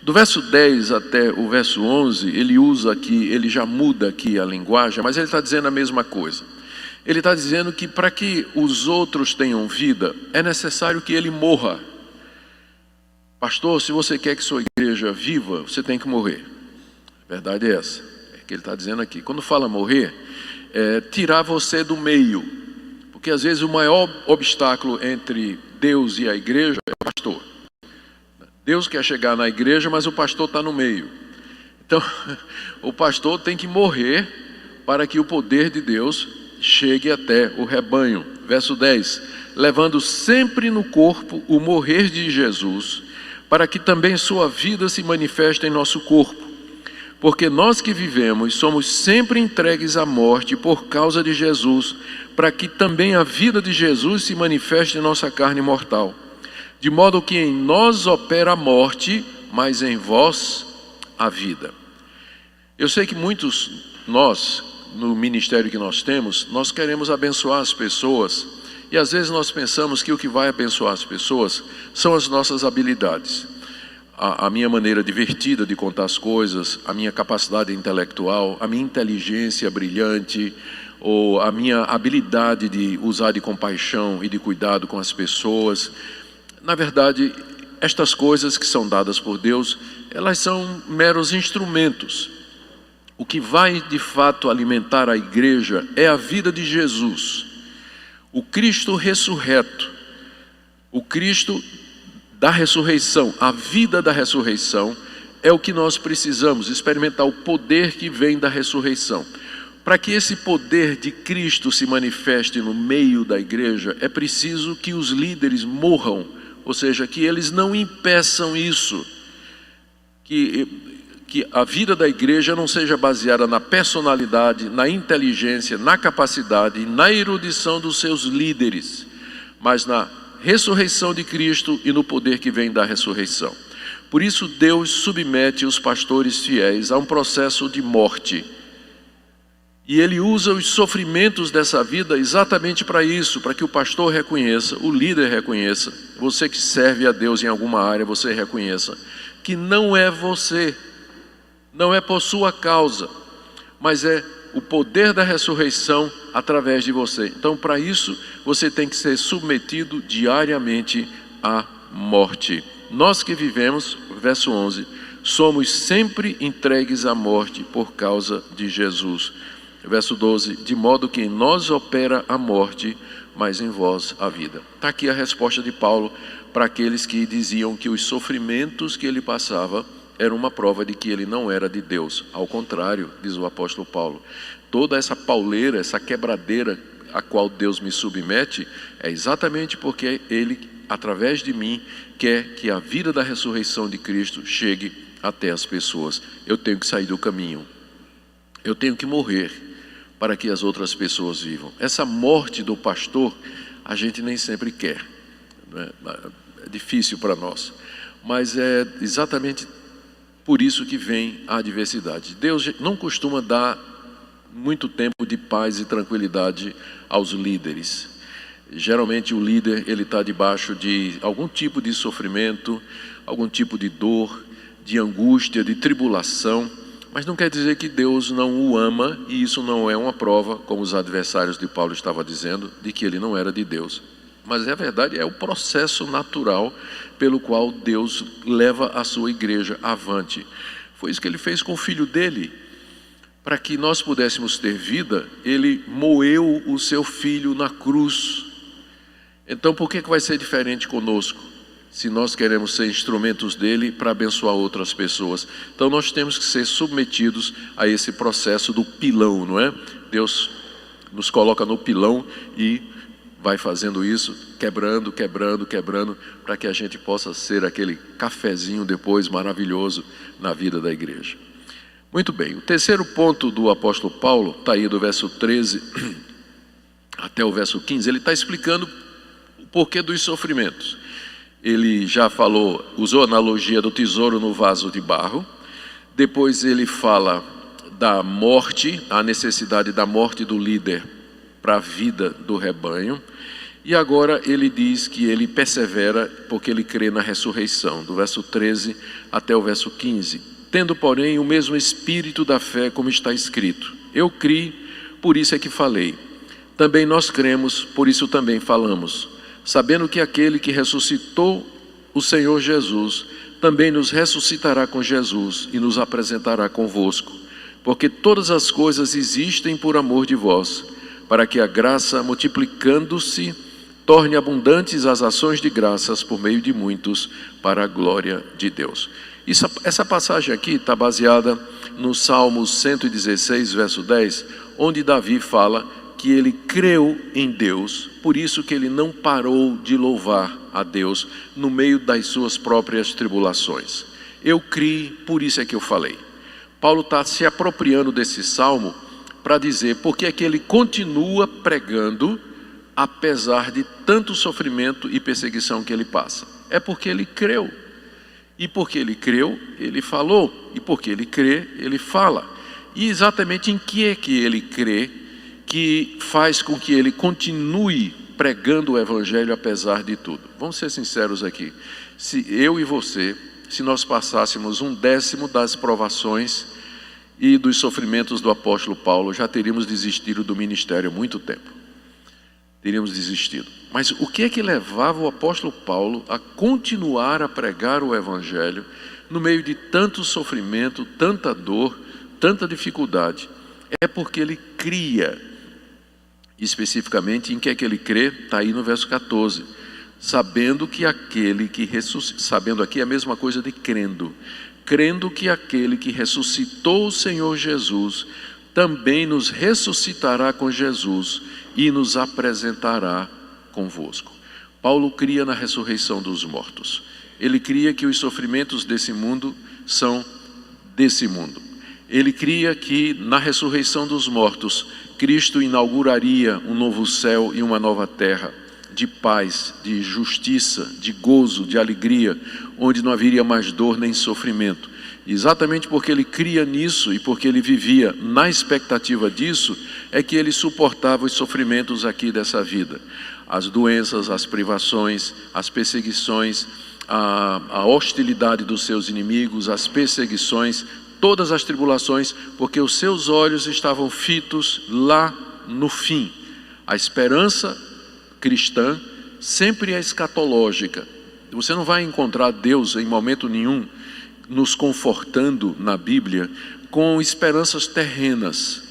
Do verso 10 até o verso 11, ele usa aqui, ele já muda aqui a linguagem, mas ele está dizendo a mesma coisa. Ele está dizendo que para que os outros tenham vida, é necessário que ele morra. Pastor, se você quer que sua igreja viva, você tem que morrer. A verdade é essa, é que ele está dizendo aqui. Quando fala morrer, é tirar você do meio. Porque às vezes o maior obstáculo entre Deus e a igreja é o pastor. Deus quer chegar na igreja, mas o pastor está no meio. Então, o pastor tem que morrer para que o poder de Deus chegue até o rebanho. Verso 10: levando sempre no corpo o morrer de Jesus, para que também sua vida se manifeste em nosso corpo. Porque nós que vivemos somos sempre entregues à morte por causa de Jesus, para que também a vida de Jesus se manifeste em nossa carne mortal. De modo que em nós opera a morte, mas em vós a vida. Eu sei que muitos, nós, no ministério que nós temos, nós queremos abençoar as pessoas, e às vezes nós pensamos que o que vai abençoar as pessoas são as nossas habilidades. A minha maneira divertida de contar as coisas, a minha capacidade intelectual, a minha inteligência brilhante, ou a minha habilidade de usar de compaixão e de cuidado com as pessoas. Na verdade, estas coisas que são dadas por Deus, elas são meros instrumentos. O que vai de fato alimentar a igreja é a vida de Jesus, o Cristo ressurreto, o Cristo da ressurreição, a vida da ressurreição é o que nós precisamos, experimentar o poder que vem da ressurreição. Para que esse poder de Cristo se manifeste no meio da igreja, é preciso que os líderes morram, ou seja, que eles não impeçam isso, que a vida da igreja não seja baseada na personalidade, na inteligência, na capacidade e na erudição dos seus líderes, mas na ressurreição de Cristo e no poder que vem da ressurreição. Por isso Deus submete os pastores fiéis a um processo de morte. E Ele usa os sofrimentos dessa vida exatamente para isso, para que o pastor reconheça, o líder reconheça, você que serve a Deus em alguma área, você reconheça, que não é você, não é por sua causa, mas é o poder da ressurreição através de você. Então, para isso, você tem que ser submetido diariamente à morte. Nós que vivemos, verso 11, somos sempre entregues à morte por causa de Jesus. Verso 12, de modo que em nós opera a morte, mas em vós a vida. Está aqui a resposta de Paulo para aqueles que diziam que os sofrimentos que ele passava eram uma prova de que ele não era de Deus. Ao contrário, diz o apóstolo Paulo, toda essa pauleira, essa quebradeira a qual Deus me submete, é exatamente porque Ele, através de mim, quer que a vida da ressurreição de Cristo chegue até as pessoas. Eu tenho que sair do caminho, eu tenho que morrer para que as outras pessoas vivam. Essa morte do pastor, a gente nem sempre quer, né? É difícil para nós, mas é exatamente por isso que vem a adversidade. Deus não costuma dar muito tempo de paz e tranquilidade aos líderes. Geralmente o líder, ele está debaixo de algum tipo de sofrimento, algum tipo de dor, de angústia, de tribulação, mas não quer dizer que Deus não o ama, e isso não é uma prova, como os adversários de Paulo estavam dizendo, de que ele não era de Deus. Mas a verdade é o processo natural pelo qual Deus leva a sua igreja avante. Foi isso que ele fez com o filho dele. Para que nós pudéssemos ter vida, ele moeu o seu filho na cruz. Então por que vai ser diferente conosco? Se nós queremos ser instrumentos dele para abençoar outras pessoas. Então nós temos que ser submetidos a esse processo do pilão, não é? Deus nos coloca no pilão e vai fazendo isso, quebrando, para que a gente possa ser aquele cafezinho depois maravilhoso na vida da igreja. Muito bem, o terceiro ponto do apóstolo Paulo, está aí do verso 13 até o verso 15, ele está explicando o porquê dos sofrimentos. Ele já falou, usou a analogia do tesouro no vaso de barro. Depois ele fala da morte, a necessidade da morte do líder para a vida do rebanho. E agora ele diz que ele persevera porque ele crê na ressurreição, do verso 13 até o verso 15. Tendo, porém, o mesmo espírito da fé, como está escrito: eu criei, por isso é que falei. Também nós cremos, por isso também falamos, sabendo que aquele que ressuscitou o Senhor Jesus também nos ressuscitará com Jesus e nos apresentará convosco. Porque todas as coisas existem por amor de vós, para que a graça, multiplicando-se, torne abundantes as ações de graças por meio de muitos, para a glória de Deus. Essa passagem aqui está baseada no Salmo 116, verso 10, onde Davi fala que ele creu em Deus, por isso que ele não parou de louvar a Deus no meio das suas próprias tribulações. Eu criei, por isso é que eu falei. Paulo está se apropriando desse salmo para dizer porque é que ele continua pregando, apesar de tanto sofrimento e perseguição que ele passa. É porque ele creu. E porque ele creu, ele falou. E porque ele crê, ele fala. E exatamente em que é que ele crê que faz com que ele continue pregando o Evangelho apesar de tudo? Vamos ser sinceros aqui. Se eu e você, se nós passássemos 1/10 das provações e dos sofrimentos do apóstolo Paulo, já teríamos desistido do ministério há muito tempo. Teríamos desistido. Mas o que é que levava o apóstolo Paulo a continuar a pregar o Evangelho no meio de tanto sofrimento, tanta dor, tanta dificuldade? É porque ele cria. Especificamente, em que é que ele crê? Está aí no verso 14. Sabendo que aquele que ressuscitou, sabendo aqui é a mesma coisa de crendo. Crendo que aquele que ressuscitou o Senhor Jesus também nos ressuscitará com Jesus e nos apresentará convosco. Paulo cria na ressurreição dos mortos. Ele cria que os sofrimentos desse mundo são desse mundo. Ele cria que na ressurreição dos mortos, Cristo inauguraria um novo céu e uma nova terra, de paz, de justiça, de gozo, de alegria, onde não haveria mais dor nem sofrimento. E exatamente porque ele cria nisso e porque ele vivia na expectativa disso, é que ele suportava os sofrimentos aqui dessa vida. As doenças, as privações, as perseguições, a hostilidade dos seus inimigos, as perseguições, todas as tribulações, porque os seus olhos estavam fitos lá no fim. A esperança cristã sempre é escatológica. Você não vai encontrar Deus em momento nenhum nos confortando na Bíblia com esperanças terrenas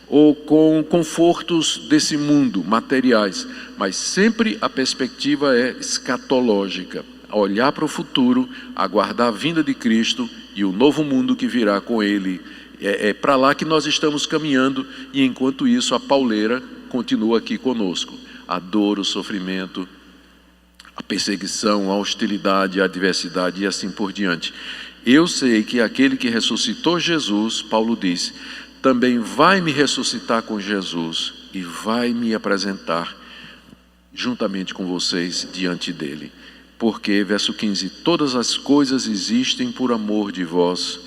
ou com confortos desse mundo, materiais, mas sempre a perspectiva é escatológica, olhar para o futuro, aguardar a vinda de Cristo e o novo mundo que virá com Ele. É para lá que nós estamos caminhando, e enquanto isso a pauleira continua aqui conosco. A dor, o sofrimento, a perseguição, a hostilidade, a adversidade e assim por diante. Eu sei que aquele que ressuscitou Jesus, Paulo diz, também vai me ressuscitar com Jesus e vai me apresentar juntamente com vocês diante dele. Porque, verso 15, todas as coisas existem por amor de vós,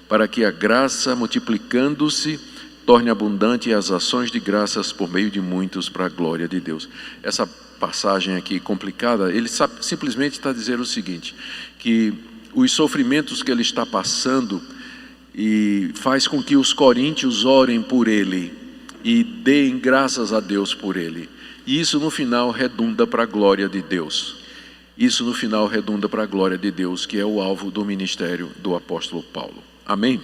para que a graça, multiplicando-se, torne abundante as ações de graças por meio de muitos, para a glória de Deus. Essa passagem aqui complicada, ele simplesmente está dizendo o seguinte, que os sofrimentos que ele está passando e faz com que os coríntios orem por ele e deem graças a Deus por ele. E isso no final redunda para a glória de Deus. Isso no final redunda para a glória de Deus, que é o alvo do ministério do apóstolo Paulo. Amém?